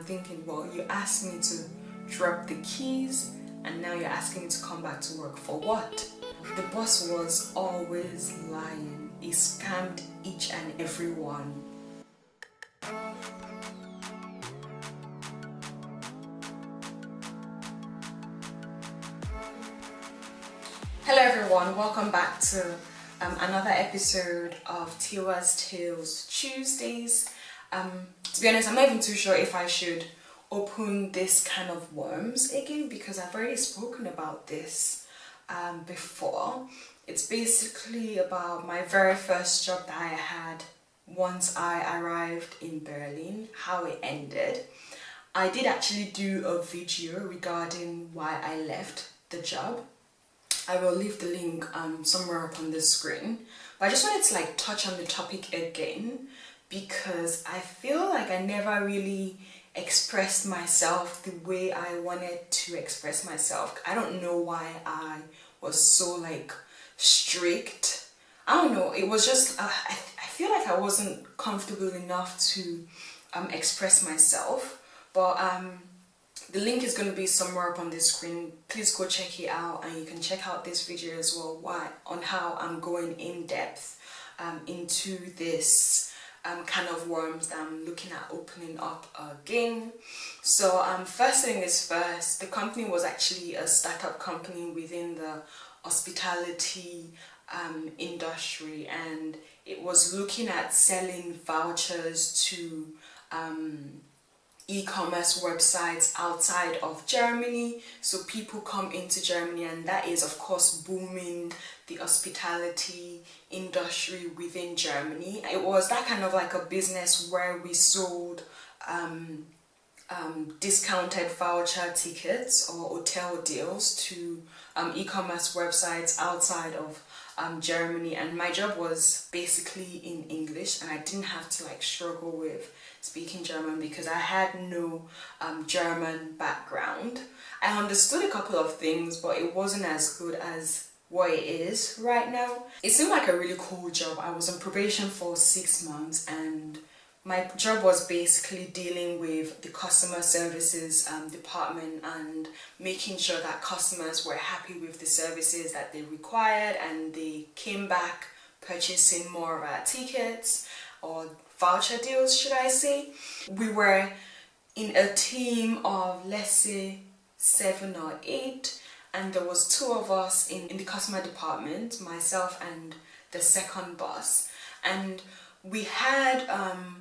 thinking, well, you asked me to drop the keys and now you're asking me to come back to work for what? The boss was always lying. He scammed each and every one. Hello everyone, welcome back to another episode of Tiwa's Tales Tuesdays. To be honest, I'm not even too sure if I should open this kind of worms again because I've already spoken about this before. It's basically about my very first job that I had once I arrived in Berlin, how it ended. I did actually do a video regarding why I left the job. I will leave the link somewhere up on the screen, but I just wanted to touch on the topic again because I feel like I never really expressed myself the way I wanted to express myself. I don't know why I was so strict. I don't know, it was just I feel like I wasn't comfortable enough to express myself, but the link is going to be somewhere up on the screen. Please go check it out, and you can check out this video as well on how I'm going in depth into this kind of worms that I'm looking at opening up again. So first thing is first, the company was actually a startup company within the hospitality industry, and it was looking at selling vouchers to e-commerce websites outside of Germany. So people come into Germany, and that is of course booming the hospitality industry within Germany. It was that kind of a business where we sold discounted voucher tickets or hotel deals to e-commerce websites outside of Germany, and my job was basically in English, and I didn't have to struggle with speaking German because I had no German background. I understood a couple of things, but it wasn't as good as what it is right now. It seemed like a really cool job. I was on probation for 6 months, and my job was basically dealing with the customer services department and making sure that customers were happy with the services that they required, and they came back purchasing more of our tickets or voucher deals, should I say. We were in a team of, let's say, 7 or 8, and there was 2 of us in the customer department, myself and the second boss. And we had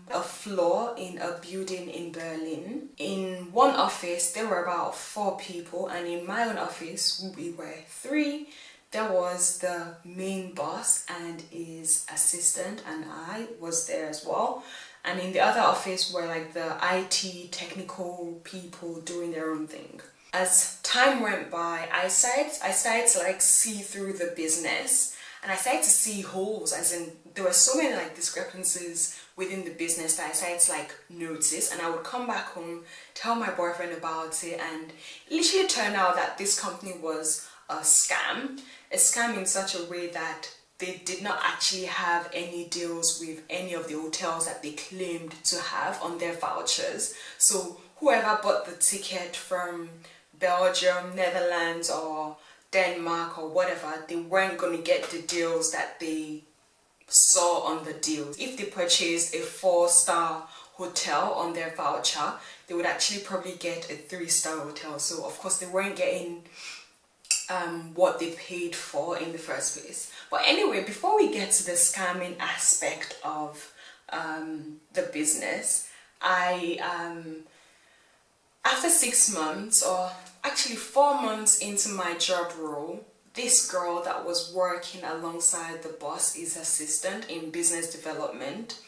a floor in a building in Berlin. In one office there were about 4 people, and in my own office we were 3. There was the main boss and his assistant, and I was there as well. And in the other office were the IT technical people doing their own thing. As time went by, I started to see through the business, and I started to see holes, as in there were so many discrepancies within the business that I started to notice. And I would come back home, tell my boyfriend about it, and it literally turned out that this company was a scam in such a way that they did not actually have any deals with any of the hotels that they claimed to have on their vouchers. So whoever bought the ticket from Belgium, Netherlands or Denmark or whatever, they weren't going to get the deals that they saw on the deals. If they purchased a 4-star hotel on their voucher, they would actually probably get a 3-star hotel. So of course they weren't getting what they paid for in the first place. But anyway, before we get to the scamming aspect of the business, after 6 months, or actually 4 months into my job role, this girl that was working alongside the boss, his assistant in business development,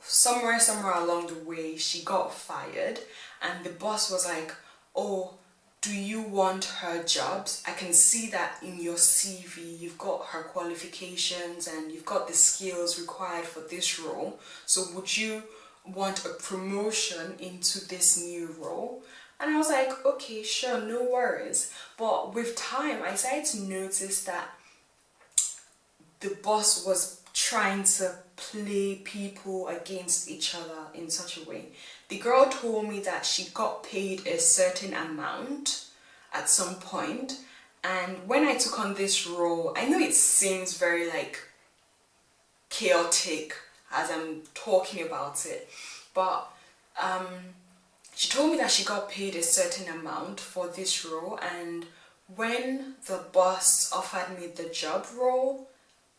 somewhere along the way she got fired, and the boss was like, oh, do you want her jobs? I can see that in your CV you've got her qualifications and you've got the skills required for this role, so would you want a promotion into this new role? And I was like, okay, sure, no worries. But with time I started to notice that the boss was trying to play people against each other in such a way. The girl told me that she got paid a certain amount at some point, and when I took on this role, I know it seems very like chaotic as I'm talking about it, but she told me that she got paid a certain amount for this role, and when the boss offered me the job role,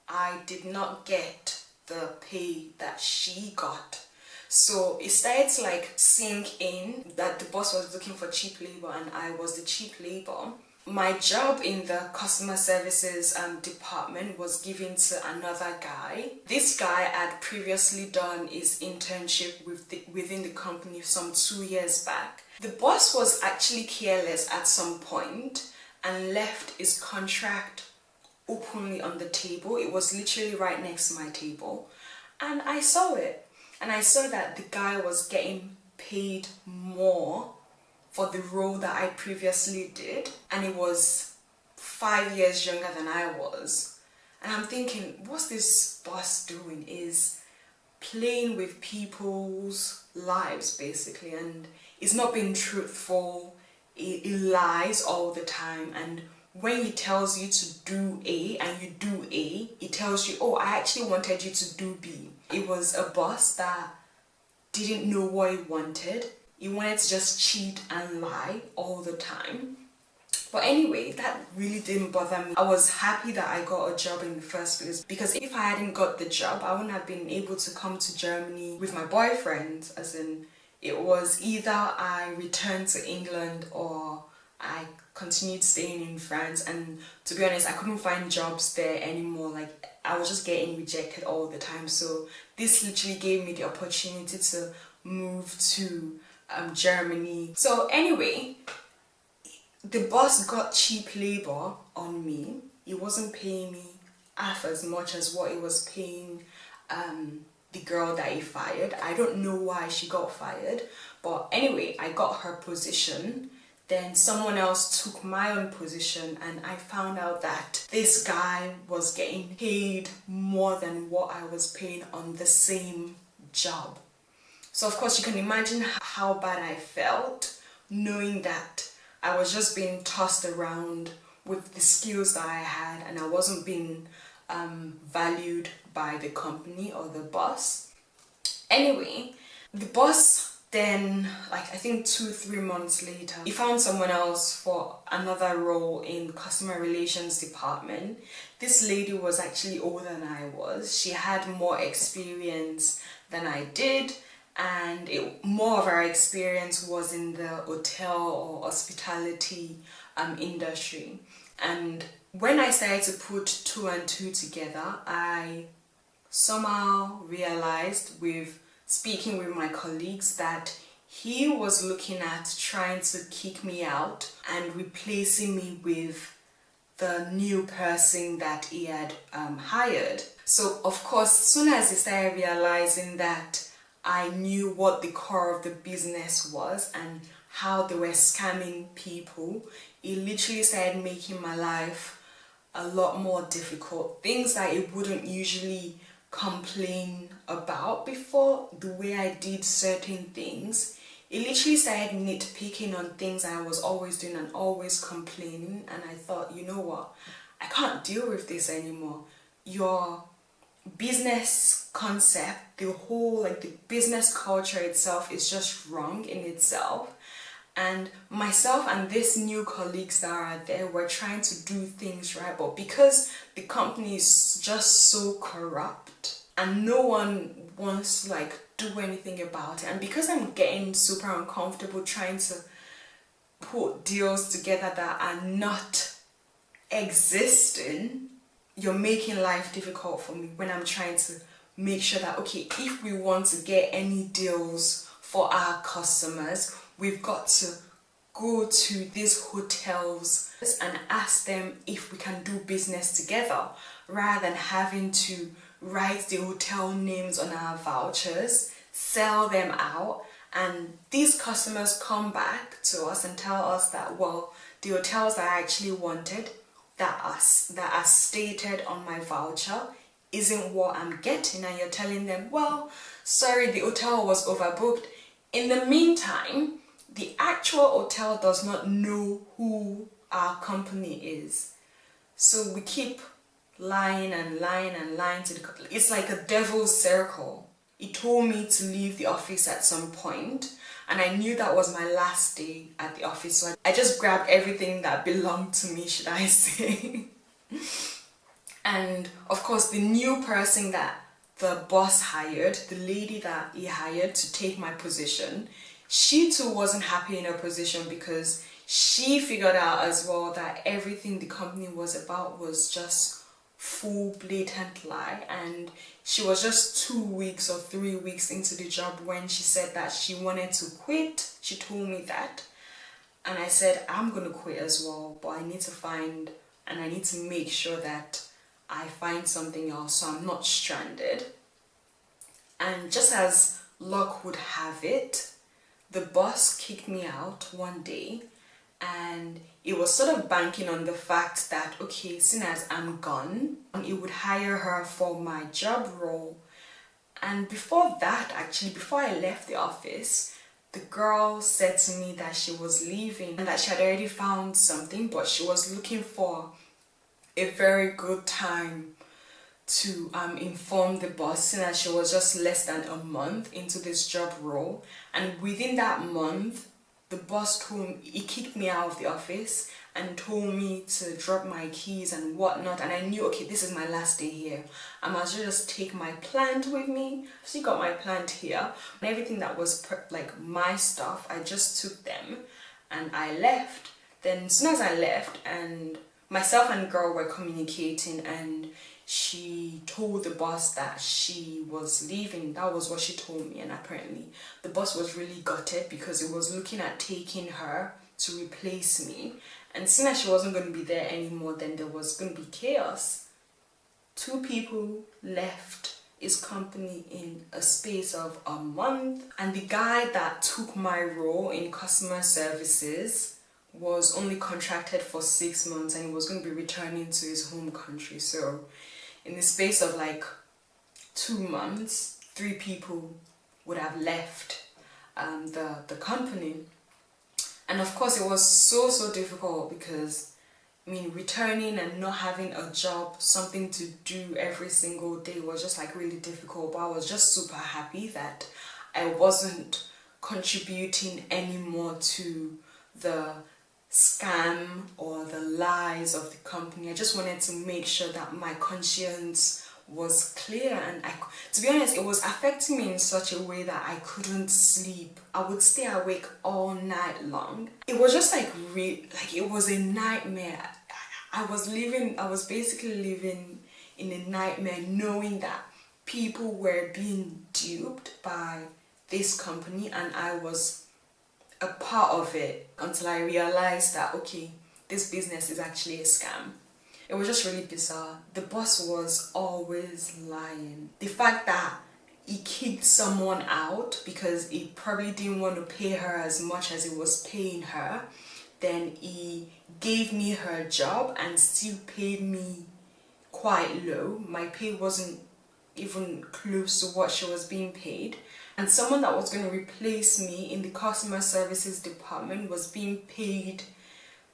I did not get the pay that she got. So it started to like sink in that the boss was looking for cheap labor and I was the cheap labor. My job in the customer services department was given to another guy. This guy had previously done his internship within the company some 2 years back. The boss was actually careless at some point and left his contract openly on the table. It was literally right next to my table, and I saw it, and I saw that the guy was getting paid more for the role that I previously did, and it was 5 years younger than I was. And I'm thinking, what's this boss doing? Is playing with people's lives basically, and is not being truthful. He lies all the time, and when he tells you to do A and you do A, he tells you, oh, I actually wanted you to do B. It was a boss that didn't know what he wanted. He wanted to just cheat and lie all the time. But anyway, that really didn't bother me. I was happy that I got a job in the first place, because if I hadn't got the job, I wouldn't have been able to come to Germany with my boyfriend. As in, it was either I returned to England or I continued staying in France, and to be honest, I couldn't find jobs there anymore. Like, I was just getting rejected all the time. So this literally gave me the opportunity to move to Germany. So anyway, the boss got cheap labor on me. He wasn't paying me half as much as what he was paying the girl that he fired. I don't know why she got fired, but anyway, I got her position. Then someone else took my own position, and I found out that this guy was getting paid more than what I was paying on the same job. So of course you can imagine how bad I felt, knowing that I was just being tossed around with the skills that I had, and I wasn't being valued by the company or the boss. Anyway, the boss then, like, I think 2-3 months later, he found someone else for another role in customer relations department. This lady was actually older than I was. She had more experience than I did, and more of her experience was in the hotel or hospitality industry. And when I started to put 2 and 2 together, I somehow realized, with speaking with my colleagues, that he was looking at trying to kick me out and replacing me with the new person that he had hired. So of course, as soon as he started realizing that I knew what the core of the business was and how they were scamming people, he literally started making my life a lot more difficult. Things that he wouldn't usually complain about before, the way I did certain things, it literally started nitpicking on things I was always doing and always complaining. And I thought, you know what, I can't deal with this anymore. Your business concept, the whole, like, the business culture itself is just wrong in itself. And myself and these new colleagues that are there were trying to do things right, but because the company is just so corrupt and no one wants to like do anything about it, and because I'm getting super uncomfortable trying to put deals together that are not existing, you're making life difficult for me when I'm trying to make sure that, okay, if we want to get any deals for our customers, we've got to go to these hotels and ask them if we can do business together, rather than having to write the hotel names on our vouchers, sell them out, and these customers come back to us and tell us that, well, the hotels that I actually wanted, that are stated on my voucher, isn't what I'm getting, and you're telling them, well, sorry, the hotel was overbooked. In the meantime, the actual hotel does not know who our company is. So we keep lying and lying and lying to the, it's like a devil's circle. He told me to leave the office at some point, and I knew that was my last day at the office, so I just grabbed everything that belonged to me, should I say. And of course, the new person that the boss hired, the lady that he hired to take my position, she too wasn't happy in her position, because she figured out as well that everything the company was about was just full blatant lie, and she was just 2 weeks or 3 weeks into the job when she said that she wanted to quit. She told me that, and I said, I'm gonna quit as well, but I need to find, and I need to make sure that I find something else so I'm not stranded. And just as luck would have it, the boss kicked me out one day, and it was sort of banking on the fact that, okay, soon as I'm gone, he would hire her for my job role. And before that, actually, before I left the office, the girl said to me that she was leaving and that she had already found something, but she was looking for a very good time to inform the boss, since that she was just less than a month into this job role. And within that month, the boss told me, he kicked me out of the office and told me to drop my keys and whatnot. And I knew, okay, this is my last day here. I must just take my plant with me. I still got my plant here, and everything that was like my stuff, I just took them and I left. Then as soon as I left, and myself and girl were communicating, and she told the boss that she was leaving. That was what she told me, and apparently the boss was really gutted because he was looking at taking her to replace me. And as soon as she wasn't going to be there anymore, then there was going to be chaos. 2 people left his company in a space of a month, and the guy that took my role in customer services was only contracted for 6 months, and he was going to be returning to his home country. So in the space of like 2 months, 3 people would have left the company. And of course, it was so difficult because, I mean, returning and not having a job, something to do every single day, was just like really difficult. But I was just super happy that I wasn't contributing anymore to the scam or the lies of the company. I just wanted to make sure that my conscience was clear, and to be honest, it was affecting me in such a way that I couldn't sleep. I would stay awake all night long. It was just like it was a nightmare. I was basically living in a nightmare, knowing that people were being duped by this company, and I was a part of it, until I realized that, okay, this business is actually a scam. It was just really bizarre. The boss was always lying. The fact that he kicked someone out because he probably didn't want to pay her as much as he was paying her, then he gave me her job and still paid me quite low. My pay wasn't even close to what she was being paid. And someone that was going to replace me in the customer services department was being paid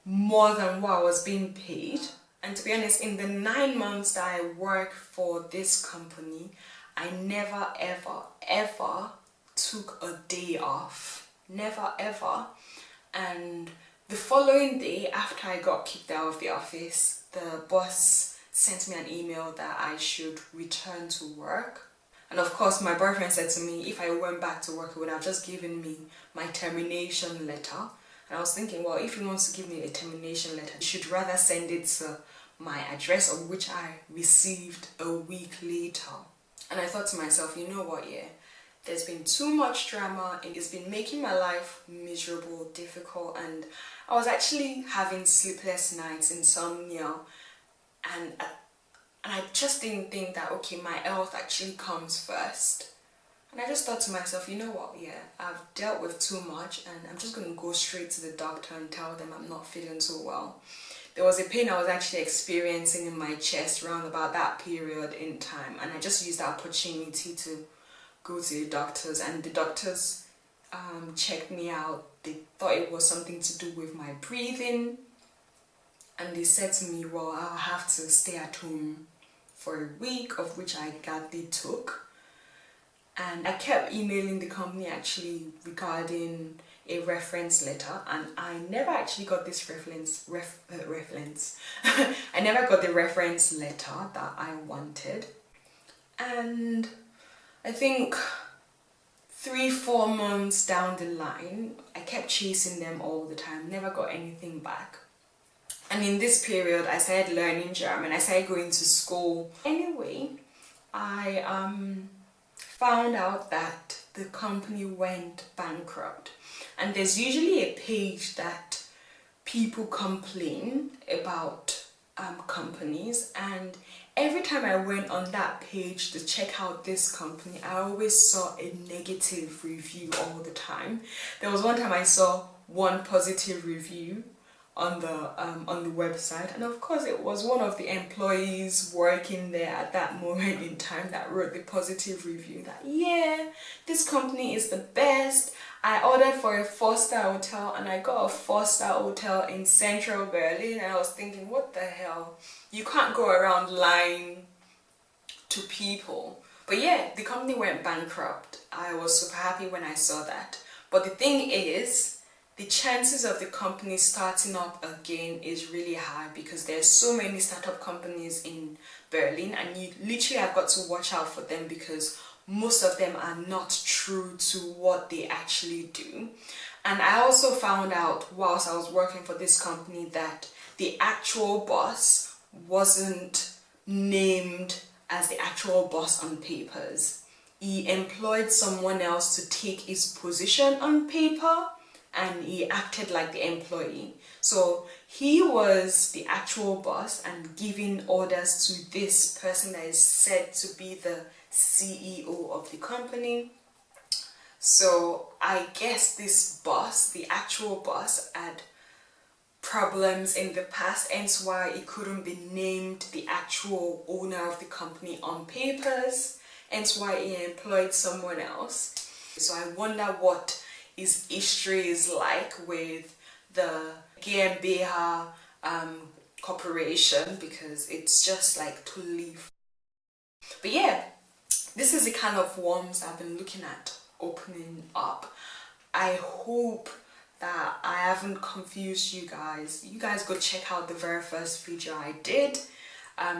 more than what I was being paid. And to be honest, in the 9 months that I worked for this company, I never ever took a day off. Never ever. And the following day, after I got kicked out of the office, the boss sent me an email that I should return to work. And of course, my boyfriend said to me, if I went back to work, he would have just given me my termination letter. And I was thinking, well, if he wants to give me a termination letter, he should rather send it to my address, of which I received a week later. And I thought to myself, you know what, yeah, there's been too much drama, and it's been making my life miserable, difficult, and I was actually having sleepless nights, insomnia, and I just didn't think that, okay, my health actually comes first. And I just thought to myself, you know what, yeah, I've dealt with too much, and I'm just going to go straight to the doctor and tell them I'm not feeling so well. there was a pain I was actually experiencing in my chest around about that period in time, and I just used that opportunity to go to the doctors, and the doctors checked me out. They thought it was something to do with my breathing, and they said to me, well, I'll have to stay at home for a week, of which I gladly took. And I kept emailing the company actually regarding a reference letter, and I never actually got this I never got the reference letter that I wanted. And I think 3-4 months down the line, I kept chasing them all the time, never got anything back. And in this period, I started learning German, I started going to school. Anyway, I found out that the company went bankrupt. And there's usually a page that people complain about companies, and every time I went on that page to check out this company, I always saw a negative review all the time. There was one time I saw one positive review on the website, and of course it was one of the employees working there at that moment in time that wrote the positive review that, yeah, this company is the best. I ordered for a 4-star hotel and I got a 4-star hotel in central Berlin, and I was thinking, what the hell, you can't go around lying to people. But yeah, the company went bankrupt. I was super happy when I saw that. But the thing is, the chances of the company starting up again is really high, because there's so many startup companies in Berlin, and you literally have got to watch out for them, because most of them are not true to what they actually do. And I also found out whilst I was working for this company that the actual boss wasn't named as the actual boss on papers. He employed someone else to take his position on paper, and he acted like the employee. So he was the actual boss and giving orders to this person that is said to be the CEO of the company. So I guess this boss, the actual boss, had problems in the past, hence why he couldn't be named the actual owner of the company on papers, hence why he employed someone else. So I wonder what his history is like with the GmbH corporation, because it's just like totally. But yeah, this is the kind of worms I've been looking at opening up. I hope that I haven't confused you guys. You guys go check out the very first video I did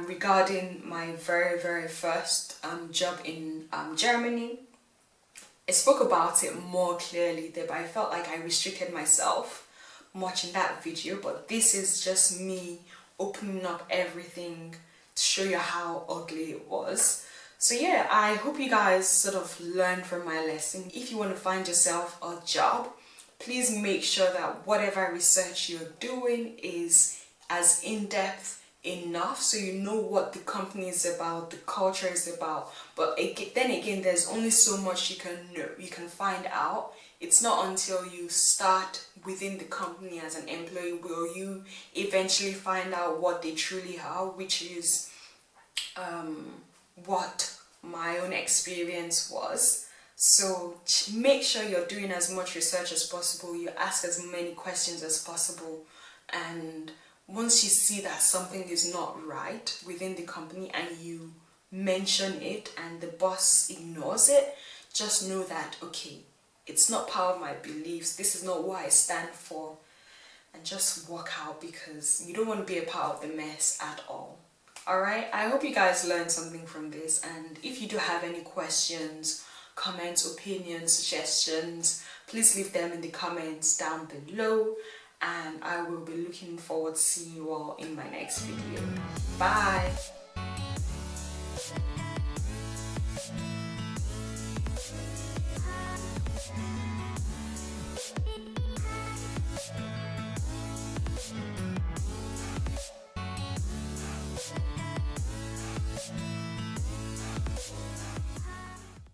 regarding my very first job in Germany. I spoke about it more clearly there, but I felt like I restricted myself much in that video. But this is just me opening up everything to show you how ugly it was. So yeah, I hope you guys sort of learn from my lesson. If you want to find yourself a job, please make sure that whatever research you're doing is as in-depth enough so you know what the company is about, the culture is about. But then again, there's only so much you can know, you can find out. It's not until you start within the company as an employee will you eventually find out what they truly are, which is what my own experience was. So make sure you're doing as much research as possible, you ask as many questions as possible, and once you see that something is not right within the company and you mention it and the boss ignores it, just know that, okay, it's not part of my beliefs, this is not what I stand for, and just walk out, because you don't want to be a part of the mess at all. Alright, I hope you guys learned something from this, and if you do have any questions, comments, opinions, suggestions, please leave them in the comments down below, and I will be looking forward to seeing you all in my next video. Bye!